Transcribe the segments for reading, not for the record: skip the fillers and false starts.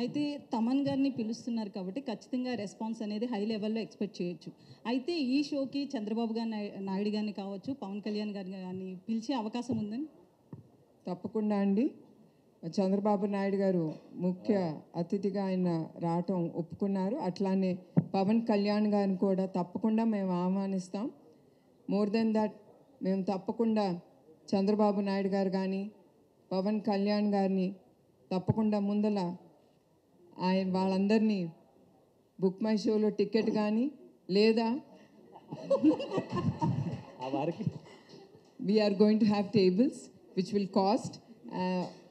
అయితే తమన్ గారిని పిలుస్తున్నారు కాబట్టి ఖచ్చితంగా రెస్పాన్స్ అనేది హై లెవెల్లో ఎక్స్పెక్ట్ చేయొచ్చు. అయితే ఈ షోకి చంద్రబాబు గారు నాయుడు గారిని కావచ్చు, పవన్ కళ్యాణ్ గారిని కానీ పిలిచే అవకాశం ఉందని? తప్పకుండా అండి. చంద్రబాబు నాయుడు గారు ముఖ్య అతిథిగా ఆయన రావటం ఒప్పుకున్నారు. అట్లానే పవన్ కళ్యాణ్ గారిని కూడా తప్పకుండా మేము ఆహ్వానిస్తాం. మోర్ దెన్ దట్ మేము తప్పకుండా చంద్రబాబు నాయుడు గారు కానీ పవన్ కళ్యాణ్ గారిని తప్పకుండా ముందల వాళ్ళందరినీ బుక్ మై షోలో టికెట్ కానీ లేదా we're going to have tables which will cost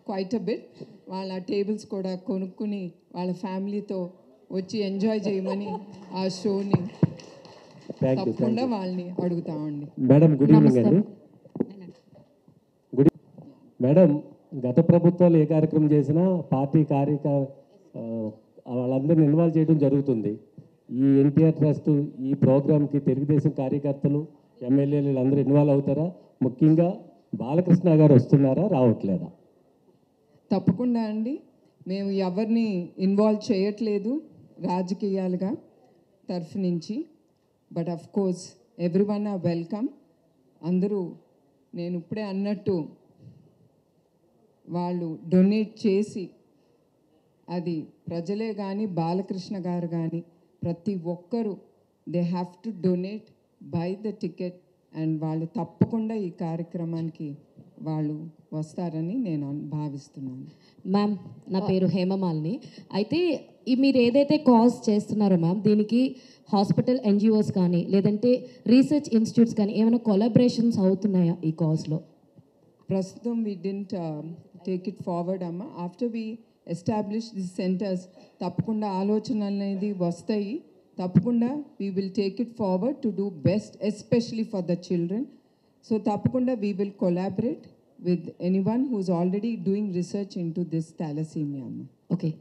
quite a bit. వాళ్ళ టేబుల్స్ కూడా కొనుక్కుని వాళ్ళ ఫ్యామిలీతో వచ్చి ఎంజాయ్ చేయమని ఆ షోని తప్పకుండా వాళ్ళని అడుగుతామండి. మేడం గుడ్ ఈవినింగ్ అండి. మేడం, గత ప్రభుత్వాలు ఏ కార్యక్రమం చేసినా పార్టీ వాళ్ళందరినీ ఇన్వాల్వ్ చేయడం జరుగుతుంది. ఈ ఎన్టీఆర్ ట్రస్ట్ ఈ ప్రోగ్రామ్కి తెలుగుదేశం కార్యకర్తలు ఎమ్మెల్యేలు వీళ్ళందరూ ఇన్వాల్వ్ అవుతారా? ముఖ్యంగా బాలకృష్ణ గారు వస్తున్నారా, రావట్లేదా? తప్పకుండా అండి. మేము ఎవరిని ఇన్వాల్వ్ చేయట్లేదు రాజకీయాలుగా తరఫు నుంచి. But of course everyone are welcome. అందరూ నేను ఇప్పుడే అన్నట్టు వాళ్ళు డొనేట్ చేసి, అది ప్రజలే కానీ బాలకృష్ణ గారు కానీ ప్రతి ఒక్కరూ they have to donate by the ticket. And వాళ్ళు తప్పకుండా ఈ కార్యక్రమానికి వాళ్ళు వస్తారని నేను భావిస్తున్నాను. మ్యామ్, నా పేరు హేమమాలిని. అయితే మీరు ఏదైతే కాజ్ చేస్తున్నారో మ్యామ్, దీనికి హాస్పిటల్ ఎన్జిఓస్ కానీ లేదంటే రీసెర్చ్ ఇన్స్టిట్యూట్స్ కానీ ఏమైనా కొలాబరేషన్స్ అవుతున్నాయా ఈ కాజ్లో? ప్రస్తుతం we didn't take it forward అమ్మ. After we establish the centres తప్పకుండా ఆలోచనలు అనేది వస్తాయి. తప్పకుండా we will take it forward to do best especially for the children. So తప్పకుండా we will collaborate with anyone who's already doing research into this thalassemia. Okay.